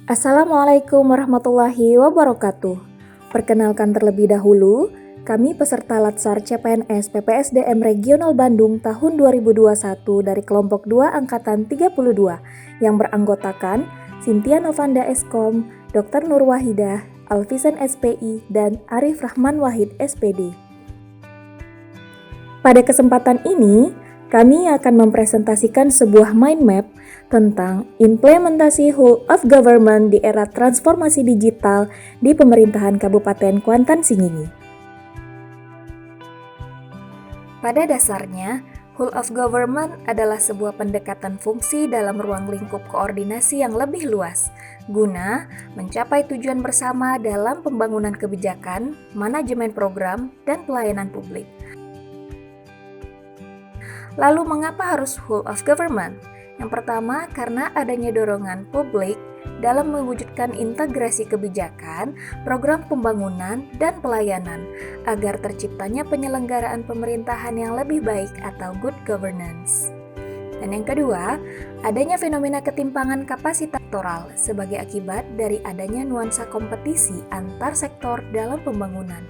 Assalamualaikum warahmatullahi wabarakatuh. Perkenalkan terlebih dahulu, kami peserta Latsar CPNS PPSDM Regional Bandung tahun 2021 dari kelompok 2 Angkatan 32 yang beranggotakan Cynthia Novanda Eskom, Dr. Nur Wahidah, Alfisen SPI, dan Arif Rahman Wahid SPD. Pada kesempatan ini, kami akan mempresentasikan sebuah mind map tentang implementasi Whole of Government di era transformasi digital di pemerintahan Kabupaten Kuantan Singingi. Pada dasarnya, Whole of Government adalah sebuah pendekatan fungsi dalam ruang lingkup koordinasi yang lebih luas, guna mencapai tujuan bersama dalam pembangunan kebijakan, manajemen program, dan pelayanan publik. Lalu mengapa harus whole of government? Yang pertama, karena adanya dorongan publik dalam mewujudkan integrasi kebijakan, program pembangunan, dan pelayanan agar terciptanya penyelenggaraan pemerintahan yang lebih baik atau good governance. Dan yang kedua, adanya fenomena ketimpangan kapasitas sektoral sebagai akibat dari adanya nuansa kompetisi antar sektor dalam pembangunan.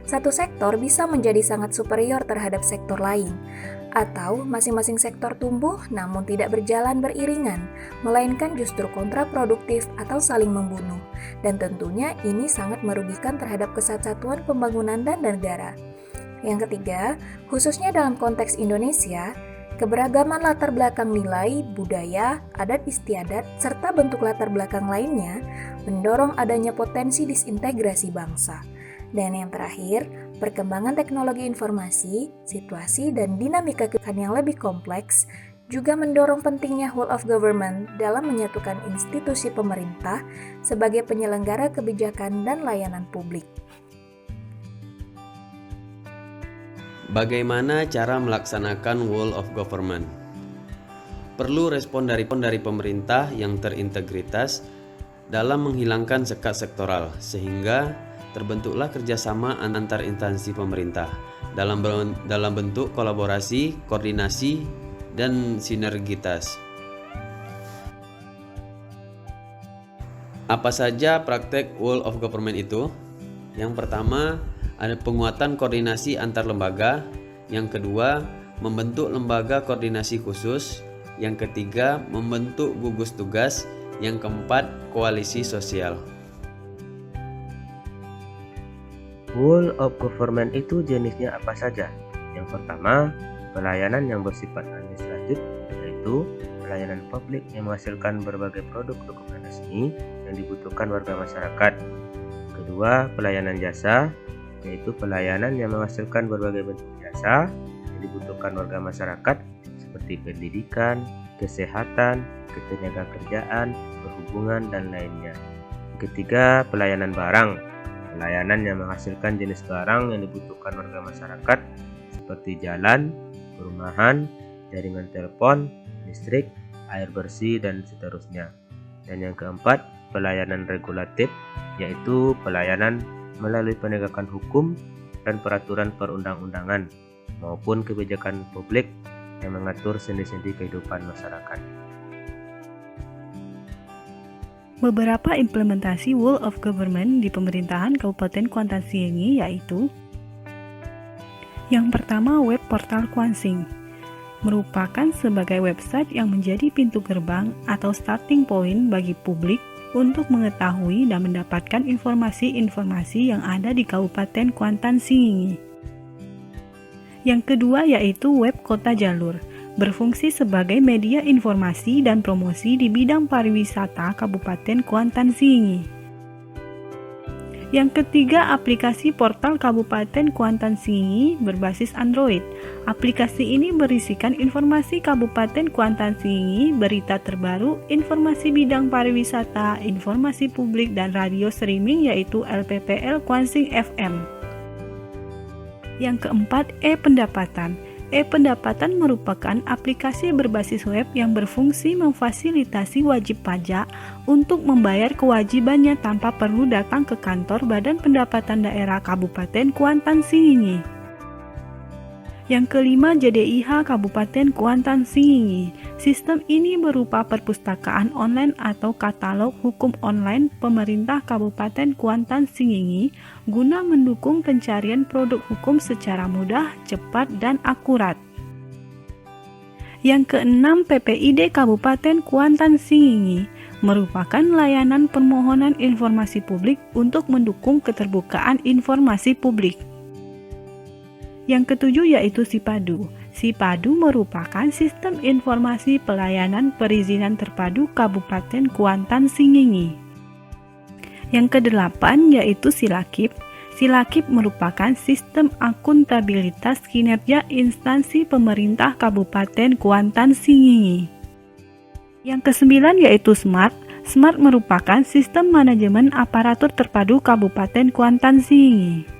Satu sektor bisa menjadi sangat superior terhadap sektor lain, atau masing-masing sektor tumbuh namun tidak berjalan beriringan, melainkan justru kontraproduktif atau saling membunuh. Dan tentunya ini sangat merugikan terhadap kesatuan pembangunan dan negara. Yang ketiga, khususnya dalam konteks Indonesia, keberagaman latar belakang nilai, budaya, adat istiadat, serta bentuk latar belakang lainnya mendorong adanya potensi disintegrasi bangsa. Dan yang terakhir, perkembangan teknologi informasi, situasi, dan dinamika kehidupan yang lebih kompleks juga mendorong pentingnya whole of government dalam menyatukan institusi pemerintah sebagai penyelenggara kebijakan dan layanan publik. Bagaimana cara melaksanakan whole of government? Perlu respon dari pemerintah yang terintegritas dalam menghilangkan sekat sektoral, sehingga terbentuklah kerjasama antar instansi pemerintah dalam bentuk kolaborasi, koordinasi, dan sinergitas. Apa saja praktek whole of government itu? Yang pertama, ada penguatan koordinasi antar lembaga. Yang kedua, membentuk lembaga koordinasi khusus. Yang ketiga, membentuk gugus tugas. Yang keempat, koalisi sosial. Whole of government itu jenisnya apa saja? Yang pertama, pelayanan yang bersifat administratif, yaitu pelayanan publik yang menghasilkan berbagai produk dokumen resmi yang dibutuhkan warga masyarakat. Kedua, pelayanan jasa, yaitu pelayanan yang menghasilkan berbagai bentuk jasa yang dibutuhkan warga masyarakat seperti pendidikan, kesehatan, ketenagakerjaan, perhubungan, dan lainnya. Ketiga, pelayanan barang, pelayanan yang menghasilkan jenis barang yang dibutuhkan warga masyarakat seperti jalan, perumahan, jaringan telepon, listrik, air bersih, dan seterusnya. Dan yang keempat, pelayanan regulatif, yaitu pelayanan melalui penegakan hukum dan peraturan perundang-undangan maupun kebijakan publik yang mengatur sendi-sendi kehidupan masyarakat. Beberapa implementasi whole of government di pemerintahan Kabupaten Kuantan Singingi yaitu: yang pertama, web portal Kuansing merupakan sebagai website yang menjadi pintu gerbang atau starting point bagi publik untuk mengetahui dan mendapatkan informasi-informasi yang ada di Kabupaten Kuantan Singingi. Yang kedua yaitu web Kota Jalur, berfungsi sebagai media informasi dan promosi di bidang pariwisata Kabupaten Kuantan Singingi. Yang ketiga, aplikasi portal Kabupaten Kuantan Singingi berbasis Android. Aplikasi ini berisikan informasi Kabupaten Kuantan Singingi, berita terbaru, informasi bidang pariwisata, informasi publik, dan radio streaming yaitu LPPL Kuansing FM. Yang keempat, e-pendapatan. E-pendapatan merupakan aplikasi berbasis web yang berfungsi memfasilitasi wajib pajak untuk membayar kewajibannya tanpa perlu datang ke kantor Badan Pendapatan Daerah Kabupaten Kuantan Singingi. Yang kelima, JDIH Kabupaten Kuantan Singingi. Sistem ini berupa perpustakaan online atau katalog hukum online pemerintah Kabupaten Kuantan Singingi guna mendukung pencarian produk hukum secara mudah, cepat, dan akurat. Yang keenam, PPID Kabupaten Kuantan Singingi merupakan layanan permohonan informasi publik untuk mendukung keterbukaan informasi publik. Yang ketujuh yaitu SIPADU. SIPADU merupakan sistem informasi pelayanan perizinan terpadu Kabupaten Kuantan Singingi. Yang kedelapan yaitu SILAKIP. SILAKIP merupakan sistem akuntabilitas kinerja instansi pemerintah Kabupaten Kuantan Singingi. Yang kesembilan yaitu SMART. SMART merupakan sistem manajemen aparatur terpadu Kabupaten Kuantan Singingi.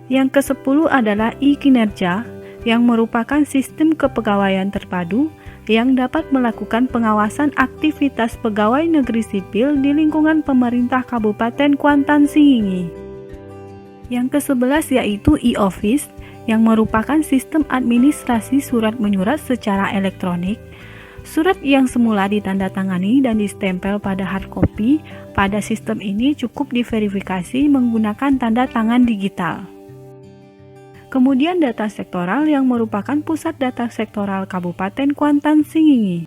Yang ke-10 adalah e-kinerja, yang merupakan sistem kepegawaian terpadu yang dapat melakukan pengawasan aktivitas pegawai negeri sipil di lingkungan pemerintah Kabupaten Kuantan Singingi. Yang ke-11 yaitu e-office, yang merupakan sistem administrasi surat menyurat secara elektronik. Surat yang semula ditandatangani dan distempel pada hard copy, pada sistem ini cukup diverifikasi menggunakan tanda tangan digital. Kemudian data sektoral yang merupakan pusat data sektoral Kabupaten Kuantan Singingi.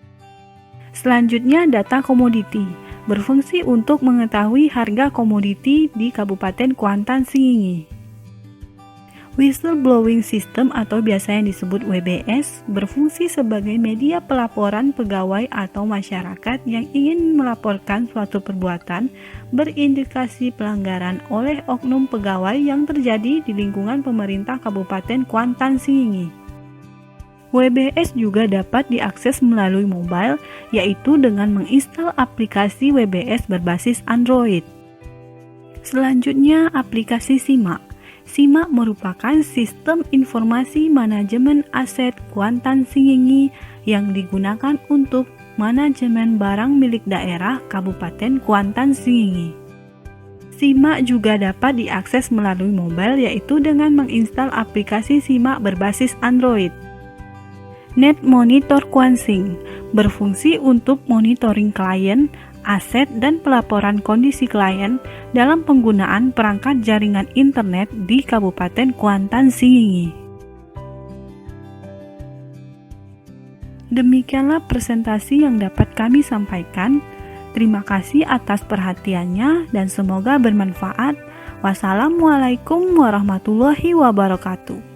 Selanjutnya data komoditi, berfungsi untuk mengetahui harga komoditi di Kabupaten Kuantan Singingi. Whistleblowing System atau biasa yang disebut WBS berfungsi sebagai media pelaporan pegawai atau masyarakat yang ingin melaporkan suatu perbuatan berindikasi pelanggaran oleh oknum pegawai yang terjadi di lingkungan pemerintah Kabupaten Kuantan Singingi. WBS juga dapat diakses melalui mobile, yaitu dengan menginstal aplikasi WBS berbasis Android. Selanjutnya, aplikasi SIMA. SIMA merupakan sistem informasi manajemen aset Kuantan Singingi yang digunakan untuk manajemen barang milik daerah Kabupaten Kuantan Singingi. SIMA juga dapat diakses melalui mobile, yaitu dengan menginstal aplikasi SIMA berbasis Android. Net Monitor Kuansing berfungsi untuk monitoring klien, aset, dan pelaporan kondisi klien dalam penggunaan perangkat jaringan internet di Kabupaten Kuantan Singingi. Demikianlah presentasi yang dapat kami sampaikan. Terima kasih atas perhatiannya dan semoga bermanfaat. Wassalamualaikum warahmatullahi wabarakatuh.